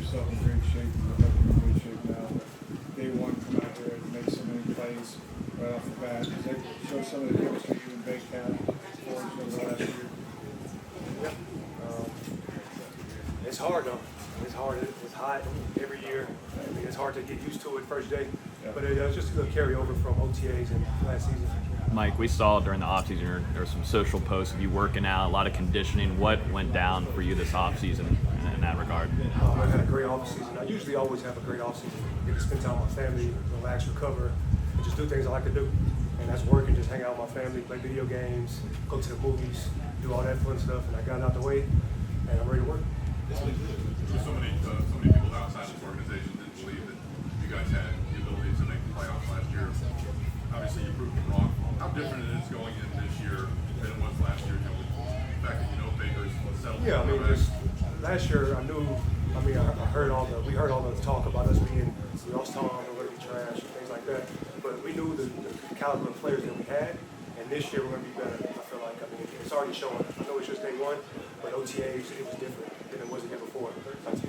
yourself in great shape. You look like you're in good shape now. But day one, come out here and make so many plays right off the bat. Does that show some of the chemistry you and Bake had over the last year? Yeah. It's hard though. It's hard. It's hot every year. I mean, it's hard to get used to it first day. Yeah. But it's just a good carryover from OTAs and last season. Mike, we saw during the offseason there were some social posts of you working out, a lot of conditioning. What went down for you this offseason in that regard? I've had a great offseason. I usually always have a great offseason. Get to spend time with my family, relax, recover, and just do things I like to do. And that's work and just hang out with my family, play video games, go to the movies, do all that fun stuff. And I got it out the way, and I'm ready to work. So many people outside this organization didn't believe that you guys had the ability to make the playoffs last year. Obviously, you proved them wrong. How different it is going in this year than it was last year? You know, with the fact that Baker's settled. Yeah, I mean, just last year I knew. I mean, we heard all the talk about us being lost time, we're going to be trash, and things like that. But we knew the caliber of players that we had, and this year we're going to be better. I feel like. I mean, it's already showing. I know it's just day one, but OTAs it was different than it was the year before.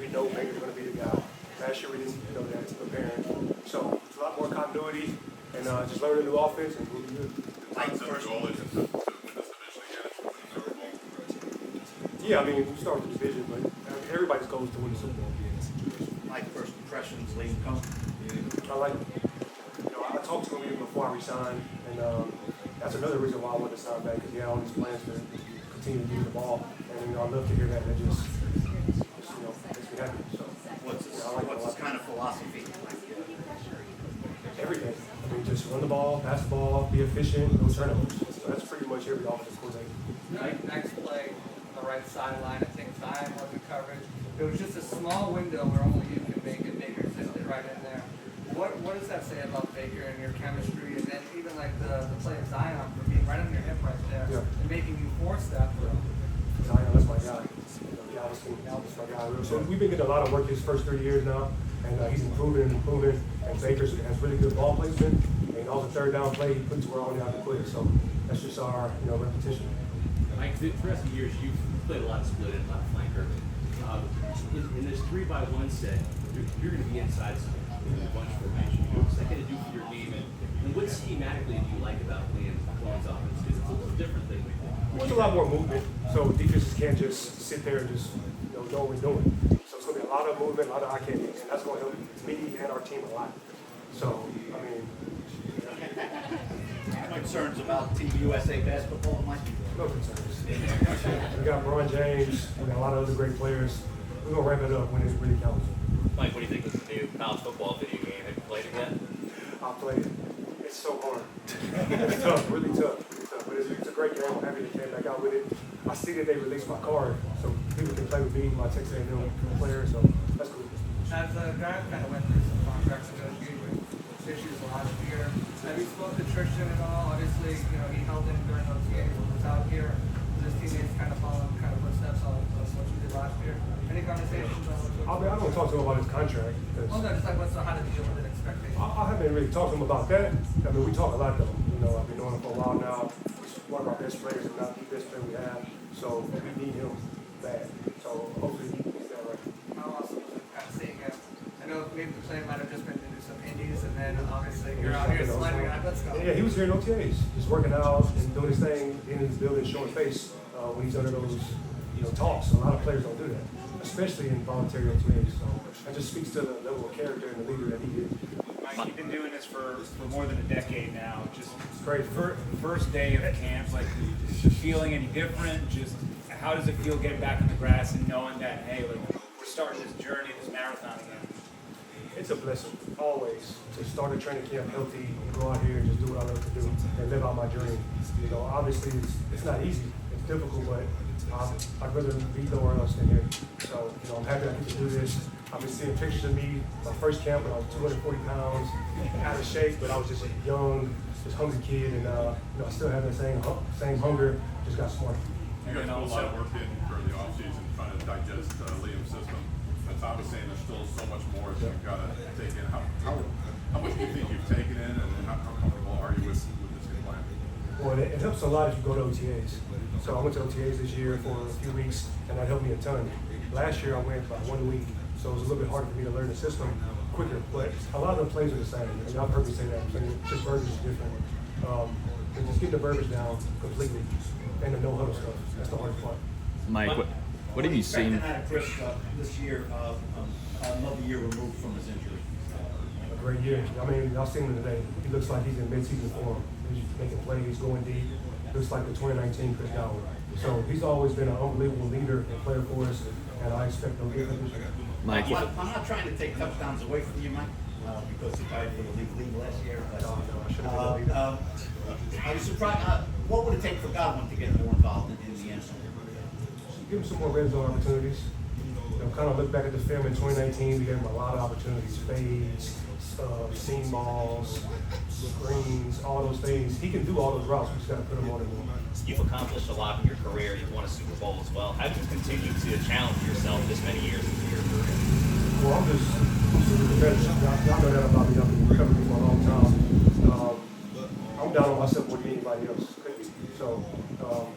We know Baker's going to be the guy. Last year we didn't know that. It's preparing. So it's a lot more continuity and just learning a new offense and we'll be good. First goal is to win this division again. Yeah, I mean, we start with the division, but everybody's goal is to win the Super Bowl. Like first impressions, late come. I like it. I talked to him even before I resigned, and that's another reason why I wanted to sign back because he had all these plans to continue to use the ball, and I love to hear that. That just makes me happy. So What's his kind of philosophy? everything. I mean, just run the ball, pass the ball, be efficient, no turnovers. So that's pretty much every offensive coordinator. Next play on the right sideline, I think Zion was in coverage. It was just a small window where only you can make it. Baker zipped it right in there. What does that say about Baker and your chemistry, and then even like the play of Zion for being right on your hip right there and making you force that throw? Zion, that's my guy. Obviously, that's my guy. So we've been getting a lot of work his first 3 years now, and he's improving and improving. And Baker has really good ball placement, and on the third down play, he puts where only I can put it. So that's just our repetition. Mike, the rest of the years, you've played a lot of split and a lot of flanker. In this 3-by-1 set, you're going to be inside a bunch of formation. What's that going to do for your game? And what schematically do you like about playing Cohen's offense? Because it's a little different than There's a lot more movement, so defenses can't just sit there and just know what we're doing. So it's going to be a lot of movement, a lot of eye candy, and that's going to help me and our team a lot. So, I mean, Concerns about Team USA basketball, Mike? no concerns. We got Bron James, we got a lot of other great players. We're going to ramp it up when it really counts. Mike, what do you think of the new college football video game? Have you played it yet? I'll play it. It's so hard. It's tough, really tough. But it's a great game. I'm happy they came back out with it. I see that they released my card, so people can play with me, my Texas A&M player, so that's cool. As a guy who kind of went through some contracts negotiating issues last year, have you spoken to Tristan at all? Obviously, he held in during those games when he was out here. His teammates kind of following footsteps on what you did last year. Any conversations on what I don't talk to him about his contract. Well, no, just like how to deal with it, expectations. I haven't really talked to him about that. I mean, we talk a lot though. I've been knowing him for a while now. He's one of our best players, if not the best player we have. So we need him bad. So hopefully he's that right. How awesome was it kind of seeing him? I know maybe the plan might have just been to do some indies, and then obviously you're out here sliding out. Let's go. Yeah, he was here in OTAs, just working out and doing his thing in his building, showing face when he's under those talks. A lot of players don't do that, especially in voluntary OTAs. So that just speaks to the level of character and the leader that he is. Mike, you've been doing this for more than a decade now. Just great. First day of camp, like, feeling any different? Just how does it feel getting back in the grass and knowing that, hey, like, we're starting this journey, this marathon again? It's a blessing, always, to start a training camp healthy and go out here and just do what I love to do and live out my dream. Obviously it's not easy, it's difficult, but I'd rather be nowhere else than here. So, I'm happy I get to do this. I've been seeing pictures of me, my first camp when I was 240 pounds, out of shape, but I was just a young, just hungry kid, and I still have that same hunger, just got smarter. You guys put a lot of work in during the offseason trying to digest Liam's system. And Tom was saying there's still so much more that you've got to take in. How much do you think you've taken in, and how comfortable are you with this new plan? Well, it helps a lot if you go to OTAs. So I went to OTAs this year for a few weeks, and that helped me a ton. last year I went by 1 week, so it was a little bit harder for me to learn the system quicker. But a lot of the plays are the same. And y'all heard me say that. I'm saying just verbiage is different. And just get the verbiage down completely and the no huddle stuff. That's the hardest part. Mike, what have you seen? Out of Chris this year, another year removed from his injury. A great year. I mean, y'all seen him today. He looks like he's in mid-season form. He's making plays, going deep. Looks like the 2019 Chris Godwin. So he's always been an unbelievable leader and player for us, and I expect him to get this year. Mike, I'm not trying to take touchdowns away from you, Mike, because you tried for the league last year. But, No, I shouldn't have been that are you surprised? What would it take for Godwin to get more involved in the end zone? Give him some more red zone opportunities. Kind of look back at the film in 2019. We gave him a lot of opportunities, fades, seam balls, screens, all those things. He can do all those routes. We just got to put him on it more. You've accomplished a lot in your career. You've won a Super Bowl as well. How do you continue to challenge yourself this many years into your career? Well, I'm just super competitive. Y'all know that about me. I've been covering me for a long time. I'm down on myself more than anybody else could be. So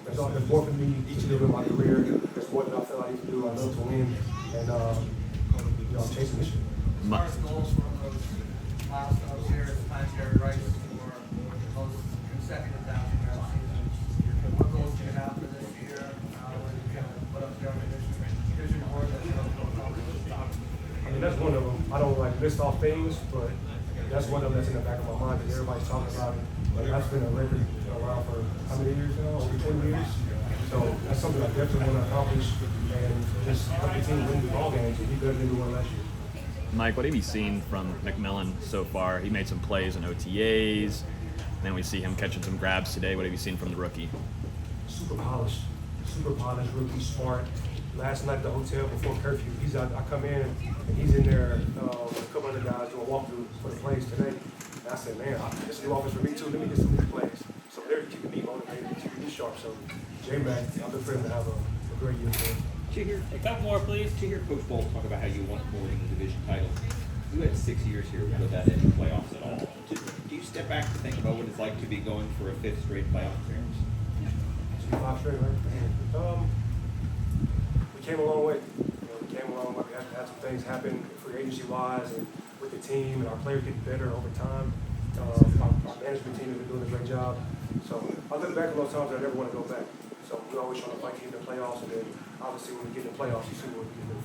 there's more for me to do in my career. There's more that I feel I need to do. I love to win, and I'm chasing this shit. As far as goals for those milestones here, it's time Jerry Rice for most consecutive 1,000-yard seasons. What goals do you have for this year? What you can put up there on the vision board that you don't know about? I mean, that's one of them. I don't like list off things, but that's one of them that's in the back of my mind because everybody's talking about it. But that's been a record around for how many years now? Over 10 years. So that's something I definitely want to accomplish and just help the team win the ball games and be better than we were last year. Mike, what have you seen from McMillan so far? He made some plays in OTAs. Then we see him catching some grabs today. What have you seen from the rookie? Super polished rookie, smart. Last night at the hotel before curfew, he's out. I come in and he's in there with a couple other guys doing walkthrough for the plays today. And I said, man, this is new office for me too. Let me get some new plays. So they're keeping me motivated, keeping me sharp. So J-Mac, I'm looking for him to have a great year for him. To hear a couple more, please. To hear Coach Bolt talk about how you want more than the division title. You had 6 years here without any playoffs at all. Do you step back to think about what it's like to be going for a 5th straight playoff appearance? 5 straight, right? We came a long way. We came a long way. We had some things happen free agency wise and with the team, and our players getting better over time. Our management team has been doing a great job. So I look back at those times I never want to go back. So we're always trying to fight to get in the playoffs, and then obviously when we get in the playoffs, you see what we can do.